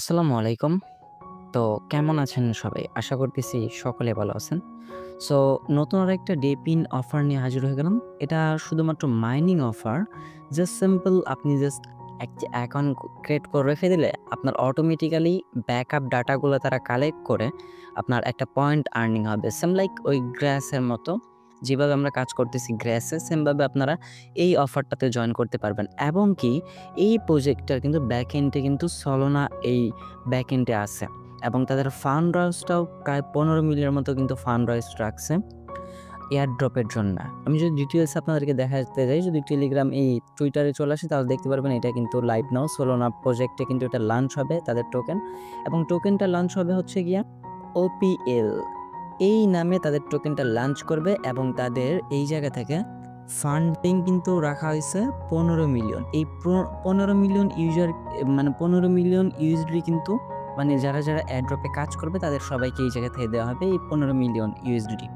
আসসালামু আলাইকুম। তো কেমন আছেন সবাই? আশা করতেছি সকলে ভালো আছেন। সো নতুন আরেকটা ডে পিন অফার নিয়ে হাজির হয়ে গেলাম। এটা শুধুমাত্র মাইনিং অফার। জাস্ট সিম্পল আপনি জাস্ট একটি অ্যাকাউন্ট ক্রিয়েট করে রেখে দিলে আপনার অটোমেটিক্যালি ব্যাকআপ ডাটাগুলো তারা কালেক্ট করে আপনার একটা পয়েন্ট আর্নিং হবে। সেম লাইক ওই গ্রাসের মতো যেভাবে আমরা কাজ করতেছি গ্রাসে সেমভাবে আপনারা এই অফারটাতে জয়েন করতে পারবেন। এবং কি এই প্রজেক্টটার কিন্তু ব্যাক এন্ডে কিন্তু সলোনা এই ব্যাক এন্ডে আছে। এবং তাদের ফান্ড রাইজটাও প্রায় 15 মিলিয়নের মতো কিন্তু ফান্ড রাইজ রাখছে এয়ার ড্রপের জন্য। আমি যদি ডিটেইলস আপনাদেরকে দেখাতে যাই, যদি টেলিগ্রাম এই টুইটারে চলে আসি তাহলে দেখতে পারবেন এটা কিন্তু লাইভ নাও। সোলোনা প্রজেক্টে কিন্তু এটা লঞ্চ হবে তাদের টোকেন, এবং টোকেনটা লঞ্চ হবে হচ্ছে গিয়া ওপিএল এই নামে তাদের টোকেনটা লঞ্চ করবে। এবং তাদের এই জায়গা থেকে ফান্ডিং কিন্তু রাখা হয়েছে 15 মিলিয়ন। এই 15 মিলিয়ন ইউজার মানে 15 মিলিয়ন ইউএসডি কিন্তু মানে যারা এয়ারড্রপে কাজ করবে তাদের সবাইকে এই জায়গা থেকে দেওয়া হবে এই 15 million USD.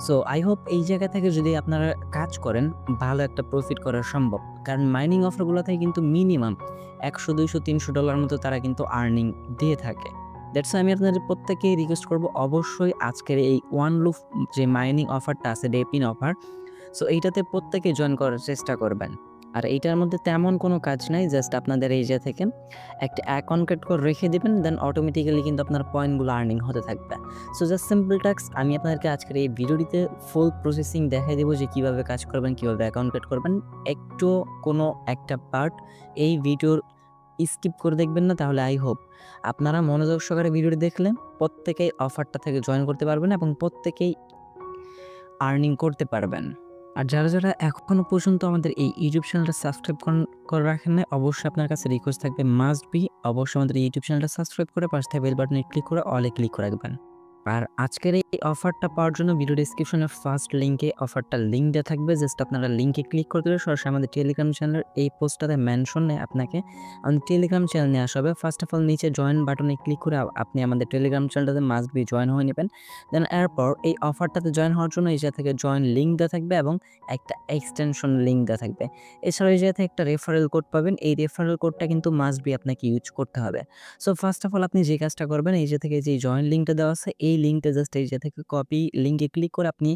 So I hope এই জায়গা থেকে যদি আপনারা কাজ করেন ভালো একটা প্রফিট করা সম্ভব। কারণ মাইনিং অফারগুলো থেকে কিন্তু মিনিমাম 100, 200, 300 ডলার মতো তারা কিন্তু আর্নিং দিয়ে থাকে। দ্যাটস আমি আপনাদের প্রত্যেকেই রিকোয়েস্ট করব অবশ্যই আজকের এই ওয়ান লুপ যে মাইনিং অফারটা আছে ডে পিন অফার, সো এইটাতে প্রত্যেকে জয়েন করার চেষ্টা করবেন। আর এইটার মধ্যে তেমন কোনো কাজ নাই, জাস্ট আপনাদের এই যে থেকে একটা অ্যাকাউন্ট ক্রিয়েট করে রেখে দিবেন, দেন অটোমেটিক্যালি কিন্তু আপনার পয়েন্টগুলো আর্নিং হতে থাকবে। সো জাস্ট সিম্পল টাস্ক আমি আপনাদেরকে আজকের এই ভিডিওটিতে ফুল প্রসেসিং দেখাই দেবো যে কীভাবে কাজ করবেন, কীভাবে অ্যাকাউন্ট ক্রিয়েট করবেন। একটু কোনো একটা পার্ট এই ভিডিওর স্কিপ করে দেখবেন না, তাহলে আই হোপ আপনারা মনোযোগ সহকারে ভিডিওটি দেখলে প্রত্যেকেই অফারটা থেকে জয়েন করতে পারবেন এবং প্রত্যেকেই আর্নিং করতে পারবেন। আর যারা এখনো পর্যন্ত আমাদের এই ইউটিউব চ্যানেলটা সাবস্ক্রাইব করে রাখেন নাই, অবশ্যই আপনার কাছে রিকোয়েস্ট থাকবে মাস্ট বি অবশ্যই আমাদের ইউটিউব চ্যানেলটা সাবস্ক্রাইব করে পাশে থাকা বেল বাটনে ক্লিক করে অলে ক্লিক করে রাখবেন। আর আজকের এই অফারটা পাওয়ার জন্য ভিডিও ডেসক্রিপশনের ফার্স্ট লিঙ্কে অফারটা লিঙ্ক দেওয়া থাকবে। জাস্ট আপনারা লিঙ্কে ক্লিক করে দিলে সরাসরি আমাদের টেলিগ্রাম চ্যানেলের এই পোস্টটাতে মেনশনে আপনাকে আমাদের টেলিগ্রাম চ্যানেল নিয়ে আসা হবে। ফার্স্ট অফ অল নিচে জয়েন বাটনে ক্লিক করে আপনি আমাদের টেলিগ্রাম চ্যানেলটাতে মাস্ট বি জয়েন হয়ে নেবেন। দেন এরপর এই অফারটাতে জয়েন হওয়ার জন্য এই জায়গা থেকে জয়েন লিঙ্ক দেওয়া থাকবে এবং একটা এক্সটেনশন লিঙ্ক দেওয়া থাকবে। এছাড়াও এই জায়গা থেকে একটা রেফারেল কোড পাবেন। এই রেফারেল কোডটা কিন্তু মাস্ট বি আপনাকে ইউজ করতে হবে। সো ফার্স্ট অফ অল আপনি যে কাজটা করবেন, এই যে থেকে যে জয়েন লিঙ্কটা দেওয়া আছে এই লিঙ্কটা জাস্ট এই যে থেকে কপি লিঙ্কে ক্লিক করে আপনি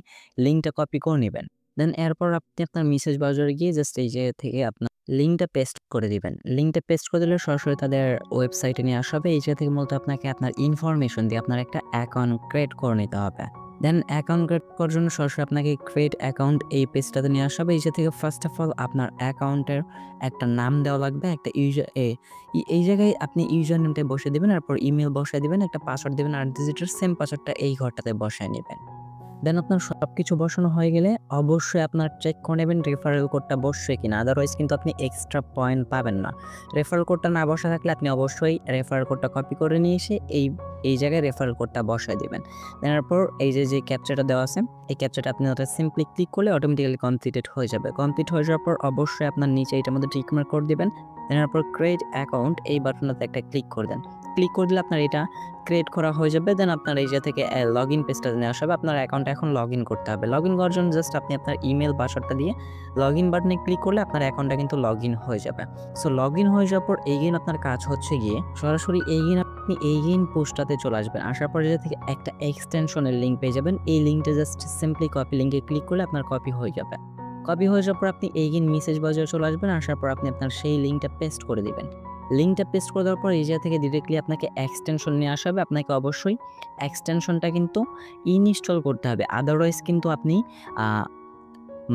লিঙ্কটা কপি করে নেবেন। দেন এরপর আপনি আপনার মেসেজ ব্রাউজারে গিয়ে জাস্ট এই যে থেকে আপনার লিঙ্কটা পেস্ট করে দিবেন। লিঙ্কটা পেস্ট করে দিলে সরাসরি তাদের ওয়েবসাইটে নিয়ে আসা হবে। এই যে থেকে মূলত আপনাকে আপনার ইনফরমেশন দিয়ে আপনার একটা অ্যাকাউন্ট ক্রিয়েট করে নিতে হবে। দেন অ্যাকাউন্ট ক্রিয়েট করার জন্য সরাসরি আপনাকে ক্রিয়েট অ্যাকাউন্ট এই পেজটাতে নিয়ে আসা হবে। এই যে থেকে ফার্স্ট অফ অল আপনার অ্যাকাউন্টের একটা নাম দেওয়া লাগবে, একটা এই জায়গায় আপনি ইউজার নেমটা বসিয়ে দেবেন, তারপর ইমেল বসায় দিবেন, একটা পাসওয়ার্ড দিবেন, 8 ডিজিটের সেম পাসওয়ার্ডটা এই ঘরটাতে বসায় নেবেন। দেন আপনার সবকিছু বসানো হয়ে গেলে অবশ্যই আপনার চেক করে নেবেন রেফারেল কোডটা বসছে কিনা, আদারওয়াইজ কিন্তু আপনি এক্সট্রা পয়েন্ট পাবেন না। রেফারেল কোডটা না বসা থাকলে আপনি অবশ্যই রেফারেল কোডটা কপি করে নিয়ে এসে এই জায়গায় রেফারেল কোডটা বসায় দিবেন। তারপর এই যে ক্যাপচাটা দেওয়া আছে এই ক্যাপচাটা আপনি ওটা সিম্পলি ক্লিক করলে অটোমেটিক্যালি কমপ্লিটেড হয়ে যাবে। কমপ্লিট হয়ে যাওয়ার পর অবশ্যই আপনার নিচে এটার মধ্যে টিক মার্ক করে দিবেন। তারপর ক্রিয়েট অ্যাকাউন্ট এই বাটনটাতে একটা ক্লিক করে দেন। ক্লিক করে দিলে আপনার এটা ক্রিয়েট করা হয়ে যাবে। দেন আপনার এই যে থেকে লগ ইন পেজটা নিয়ে আসা হবে। আপনার অ্যাকাউন্টে এখন লগ ইন করতে হবে। লগ ইন করার জন্য জাস্ট আপনি আপনার ইমেল পাসওয়ার্ডটা দিয়ে লগ ইন বাটনে ক্লিক করলে আপনার অ্যাকাউন্টটা কিন্তু লগ ইন হয়ে যাবে। সো লগ ইন হয়ে যাওয়ার পর এগেইন আপনার কাজ হচ্ছে গিয়ে সরাসরি আপনি এগেইন পোস্টটাতে চলে আসবেন। আসার পর যে থেকে একটা এক্সটেনশনের লিঙ্ক পেয়ে যাবেন। এই লিঙ্কটা জাস্ট সিম্পলি কপি লিঙ্কে ক্লিক করলে আপনার কপি হয়ে যাবে। কপি হয়ে যাওয়ার পর আপনি এগেইন মেসেজ ব্রাউজারে চলে আসবেন। আসার পর আপনি আপনার সেই লিঙ্কটা পেস্ট করে দিবেন। লিঙ্কটা পেস্ট করে দেওয়ার পর এই জায়গা থেকে ডিরেক্টলি আপনাকে এক্সটেনশন নিয়ে আসা হবে। আপনাকে অবশ্যই এক্সটেনশনটা কিন্তু ইনস্টল করতে হবে, আদারওয়াইজ কিন্তু আপনি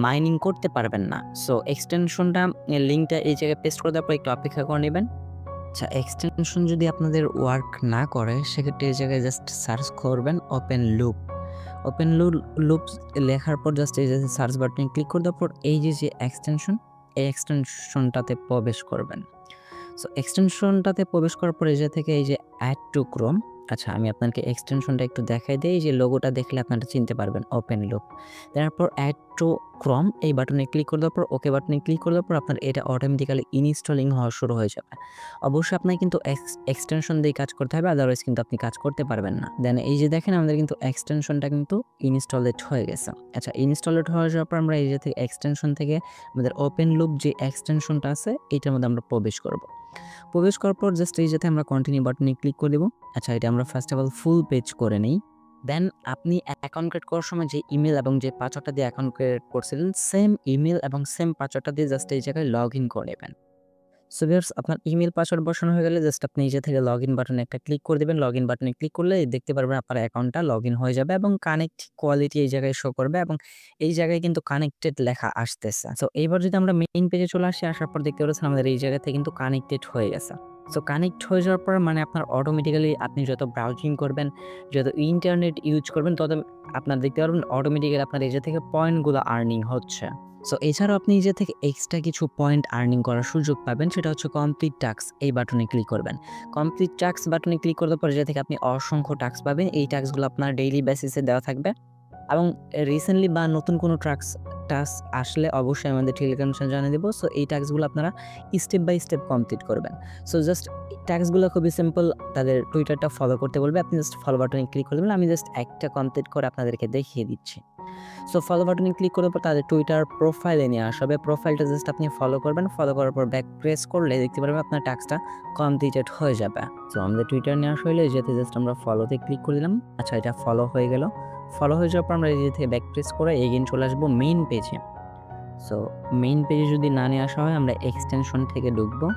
মাইনিং করতে পারবেন না। সো এক্সটেনশনটা লিঙ্কটা এই জায়গায় পেস্ট করে দেওয়ার পর একটু অপেক্ষা করে নেবেন। আচ্ছা, এক্সটেনশন যদি আপনাদের ওয়ার্ক না করে সেক্ষেত্রে এই জায়গায় জাস্ট সার্চ করবেন ওপেন লুপ। ওপেন লুপ লেখার পর জাস্ট এই যে সার্চ বাটনে ক্লিক করে দেওয়ার পর এই যে এক্সটেনশন এই এক্সটেনশনটাতে প্রবেশ করবেন। সো এক্সটেনশনটাতে প্রবেশ করার পর এই যে থেকে এই যে অ্যাড টু ক্রোম, আচ্ছা আমি আপনাকে এক্সটেনশনটা একটু দেখাই দিই। এই যে লোগোটা দেখলে আপনারা চিনতে পারবেন ওপেন লুপ। তারপর অ্যাড টু ক্রোম এই বাটনে ক্লিক করে দেওয়ার পর ওকে বাটনে ক্লিক করে দেওয়ার পর আপনার এটা অটোমেটিক্যালি ইনস্টলিং হওয়া শুরু হয়ে যাবে। অবশ্যই আপনাকে কিন্তু এক্সটেনশন দিয়ে কাজ করতে হবে, আদারওয়াইজ কিন্তু আপনি কাজ করতে পারবেন না। দেন এই যে দেখেন আমাদের কিন্তু এক্সটেনশনটা কিন্তু ইনস্টলেড হয়ে গেছে। আচ্ছা, ইনস্টলেড হয়ে যাওয়ার পর আমরা এই যে থেকে এক্সটেনশন থেকে আমাদের ওপেন লুপ যে এক্সটেনশনটা আছে এটার মধ্যে আমরা প্রবেশ করব। প্রবেশ করার পর জাস্ট এই যাতে আমরা কন্টিনিউ বাটনে ক্লিক করে দেব। আচ্ছা, এটা আমরা first of all full page করে নেই। দেন আপনি অ্যাকাউন্ট ক্রিয়েট করার সময় যে ইমেল এবং যে পাসওয়ার্ডটা দিয়ে অ্যাকাউন্ট ক্রিয়েট করছিলেন, সেম ইমেল এবং সেম পাসওয়ার্ডটা দিয়ে জাস্ট এই জায়গায় লগইন করে নেবেন। সো ভিউয়ার্স, আপনার ইমেল পাসওয়ার্ড বসানো হয়ে গেলে জাস্ট আপনি নিজে থেকে লগইন বাটনে একটা ক্লিক করে দিবেন। লগইন বাটনে ক্লিক করলে দেখতে পারবেন আপনার অ্যাকাউন্টটা লগইন হয়ে যাবে এবং কানেক্ট কোয়ালিটি এই জায়গায় শো করবে এবং এই জায়গায় কিন্তু কানেক্টেড লেখা আসতেছে। সো এইবার যদি আমরা মেইন পেজে চলে আসি, আসার পর দেখতে পাচ্ছেন আমাদের এই জায়গা থেকে কিন্তু কানেক্টেড হয়ে গেছে। সো কানেক্ট হয়ে যাওয়ার পর মানে আপনার অটোমেটিক্যালি আপনি যত ব্রাউজিং করবেন, যত ইন্টারনেট ইউজ করবেন, তত আপনার দেখতে পারবেন অটোমেটিক্যালি আপনার এই জায়গা থেকে পয়েন্টগুলো আর্নিং হচ্ছে। সো এছাড়াও আপনি নিজে থেকে এক্সট্রা কিছু পয়েন্ট আর্নিং করার সুযোগ পাবেন, সেটা হচ্ছে কমপ্লিট টাস্ক। এই বাটনে ক্লিক করবেন। কমপ্লিট টাস্ক বাটনে ক্লিক করার পর যে থেকে আপনি অসংখ্য টাস্ক পাবেন। এই টাস্কগুলো আপনার ডেইলি বেসিসে দেওয়া থাকবে এবং রিসেন্টলি বা নতুন কোনো টাস্ক আসলে অবশ্যই আমাদের টেলিগ্রাম চ্যানেলে জানিয়ে দেবো। সো এই টাস্কগুলো আপনারা স্টেপ বাই স্টেপ কমপ্লিট করবেন। সো জাস্ট টাস্কগুলো খুবই সিম্পল, তাদের টুইটারটা ফলো করতে বলবে, আপনি জাস্ট ফলো বাটনে ক্লিক করে দেবেন। আমি জাস্ট একটা কমপ্লিট করে আপনাদেরকে দেখিয়ে দিচ্ছি। সো ফলো বাটনে ক্লিক করার পর তাদের টুইটার প্রোফাইলে নিয়ে আসবে। প্রোফাইলটা জাস্ট আপনি ফলো করবেন। ফলো করার পর ব্যাক প্রেস করলে দেখতে পারবেন আপনার টাস্কটা কমপ্লিটেড হয়ে যাবে। সো আমাদের টুইটার নিয়ে আসা হলে যেতে জাস্ট আমরা ফলোতে ক্লিক করে দিলাম। আচ্ছা, এটা ফলো হয়ে গেল। ফলো হয়ে যাওয়ার পর আমরা এই থেকে ব্যাক প্রেস করে এগেইন চলে আসবো মেইন পেজে। সো মেইন পেজে যদি না নিয়ে আসা হয়, আমরা এক্সটেনশন থেকে ঢুকবো।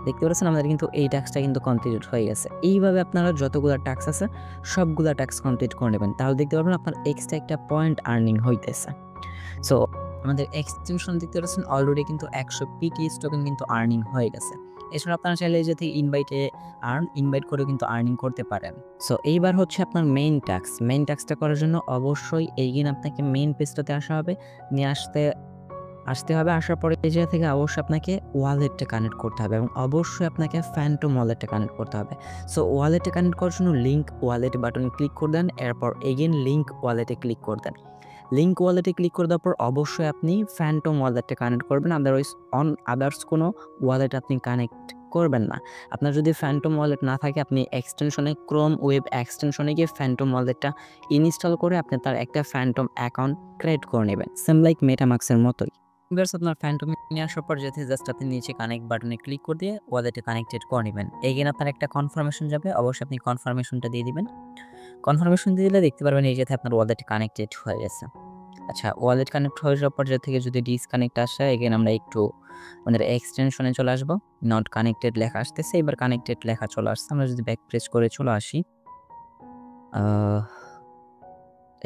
দেখতে পাচ্ছেন আমাদের কিন্তু এই টাস্কটা কিন্তু কমপ্লিট হয়ে গেছে। এইভাবে আপনারা যতগুলো টাস্ক আছে সবগুলা টাস্ক কমপ্লিট করে নেবেন, তাহলে দেখতে পারবেন আপনার এক্সট্রা একটা পয়েন্ট আর্নিং হইতেছে। সো আমাদের এক্সটেনশন দেখতে পাচ্ছেন অলরেডি কিন্তু 100 পিটিএস টোকেন কিন্তু আর্নিং হয়ে গেছে। এছাড়া আপনারা চাইলে যে থেকে ইনভাইট করে কিন্তু আর্নিং করতে পারেন। সো এইবার হচ্ছে আপনার মেইন টাস্ক। মেইন টাস্কটা করার জন্য অবশ্যই এইদিন আপনাকে মেইন পেজটাতে আসা হবে। আসতে হবে। আসার পরে এই জায়গা থেকে অবশ্যই আপনাকে ওয়ালেটটা কানেক্ট করতে হবে এবং অবশ্যই আপনাকে ফ্যান্টম ওয়ালেটটা কানেক্ট করতে হবে। সো ওয়ালেটটা কানেক্ট করার জন্য লিঙ্ক ওয়ালেট বাটনে ক্লিক করে দেন। এরপর এগেইন লিঙ্ক ওয়ালেটে ক্লিক করে দেন। লিঙ্ক ওয়ালেটে ক্লিক করে দেওয়ার পর অবশ্যই আপনি ফ্যান্টম ওয়ালেটটা কানেক্ট করবেন। আদার্স কোনো ওয়ালেট আপনি কানেক্ট করবেন না। আপনার যদি ফ্যান্টম ওয়ালেট না থাকে, আপনি এক্সটেনশনে ক্রোম ওয়েব এক্সটেনশনে গিয়ে ফ্যান্টম ওয়ালেটটা ইনস্টল করে আপনি তার একটা ফ্যান্টম অ্যাকাউন্ট ক্রিয়েট করে নেবেন, সেম লাইক মেটামাক্সের মতোই। ভিউয়ার্স, আপনার ফ্যান্টমে নিয়ে আসার পর যেতে জাস্ট আপনি নিচে কানেক্ট বাটনে ক্লিক করে দিয়ে ওয়ালেটে কানেক্টেড করে নেবেন। এগেইন আপনার একটা কনফার্মেশন যাবে, অবশ্যই আপনি কনফার্মেশনটা দিয়ে দিবেন। কনফার্মেশন দিয়ে দিলে দেখতে পারবেন এই যাতে আপনার ওয়ালেট কানেক্টেড হয়ে গেছে। আচ্ছা, ওয়ালেট কানেক্ট হয়ে যাওয়ার পর যে থেকে যদি ডিসকানেক্ট আসে, এগেইন আমরা একটু আমাদের এক্সটেনশনে চলে আসবো। নট কানেক্টেড লেখা আসতেছে, এবার কানেক্টেড লেখা চলে আসছে। আমরা যদি ব্যাক প্রেস করে চলে আসি,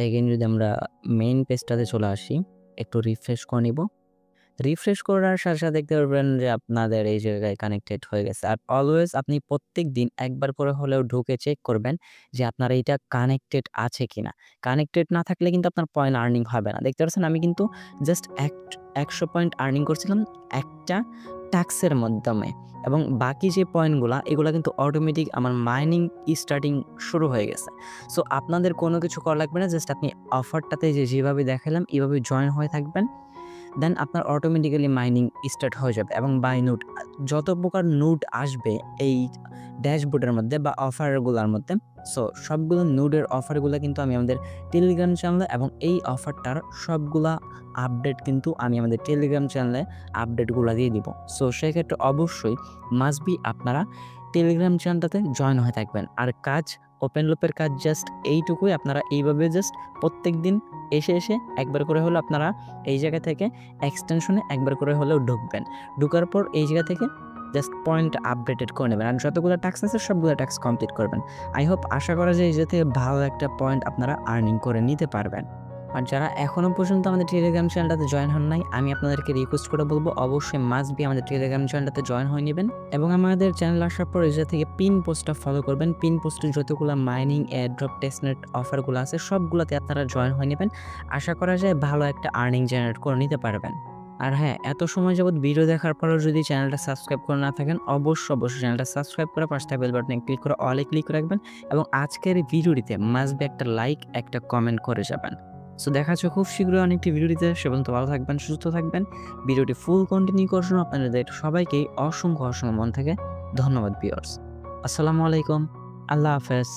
এগেইন যদি আমরা মেইন পেজটাতে চলে আসি, একটু রিফ্রেশ করে নিব। রিফ্রেশ করার সাথে, সাথে দেখতে পারবেন যে আপনাদের এই জায়গায় কানেক্টেড হয়ে গেছে। আর অলওয়েজ আপনি প্রত্যেকদিন একবার করে হলেও ঢুকে চেক করবেন যে আপনার এইটা কানেক্টেড আছে কিনা। কানেক্টেড না থাকলে কিন্তু আপনার পয়েন্ট আর্নিং হবে না। দেখতে পাচ্ছেন আমি কিন্তু জাস্ট 100 পয়েন্ট আর্নিং করছিলাম একটা টাস্কের মাধ্যমে এবং বাকি যে পয়েন্টগুলা এগুলা কিন্তু অটোমেটিক আমার মাইনিং স্টার্টিং শুরু হয়ে গেছে। সো আপনাদের কোনো কিছু করা লাগবে না, জাস্ট আপনি অফারটাতে যেভাবে দেখালাম এভাবে জয়েন হয়ে থাকবেন। দেন আপনার অটোমেটিক্যালি মাইনিং স্টার্ট হয়ে যাবে এবং বাই নোট যত প্রকার নোট আসবে এই ড্যাশবোর্ডের মধ্যে বা অফারগুলোর মধ্যে, সো সবগুলো নোটের অফারগুলো কিন্তু আমি আমাদের টেলিগ্রাম চ্যানেলে এবং এই অফারটার সবগুলা আপডেট কিন্তু আমি আমাদের টেলিগ্রাম চ্যানেলে আপডেটগুলো দিয়ে দিব। সো সেক্ষেত্রে অবশ্যই মাস্ট বি আপনারা টেলিগ্রাম চ্যানেলটাতে জয়েন হয়ে থাকবেন। আর কাজ ওপেন লুপের কাজ জাস্ট এইটুকুই, আপনারা এইভাবে জাস্ট প্রত্যেক দিন এসে একবার করে হলেও আপনারা এই জায়গা থেকে এক্সটেনশনে একবার করে হলেও ঢুকবেন। ঢুকার পর এই জায়গা থেকে জাস্ট পয়েন্ট আপডেটেড করে নেবেন আর যতগুলো টাস্ক আছে সবগুলো টাস্ক কমপ্লিট করবেন। আই হোপ, আশা করা যায় এই জায়গা থেকে ভালো একটা পয়েন্ট আপনারা আর্নিং করে নিতে পারবেন। আর যারা এখনও পর্যন্ত আমাদের টেলিগ্রাম চ্যানেলটাতে জয়েন হন নাই, আমি আপনাদেরকে রিকোয়েস্ট করে বলবো অবশ্যই মাস্ট বি আমাদের টেলিগ্রাম চ্যানেলটাতে জয়েন হয়ে নেবেন এবং আমাদের চ্যানেল আসার পর এই থেকে পিন পোস্টটা ফলো করবেন। পিন পোস্টে যতগুলো মাইনিং এয়ারড্রপ টেস্টনেট অফারগুলো আছে সবগুলোতে আপনারা জয়েন হয়ে নেবেন। আশা করা যায় ভালো একটা আর্নিং জেনারেট করে নিতে পারবেন। আর হ্যাঁ, এত সময় যাবত ভিডিও দেখার পরেও যদি চ্যানেলটা সাবস্ক্রাইব করে না থাকেন, অবশ্যই চ্যানেলটা সাবস্ক্রাইব করে পাশে বেল বাটনে ক্লিক করে অলে ক্লিক রাখবেন এবং আজকের ভিডিওটিতে মাস্ট বি একটা লাইক একটা কমেন্ট করে যাবেন। সো দেখা হচ্ছে খুব শীঘ্রই অনেকটি ভিডিওটিতে। সে পর্যন্ত ভালো থাকবেন, সুস্থ থাকবেন। ভিডিওটি ফুল কন্টিনিউ করার জন্য আপনাদের সবাইকেই অসংখ্য মন থেকে ধন্যবাদ ভিউয়ার্স। আসসালামু আলাইকুম, আল্লাহ হাফেজ।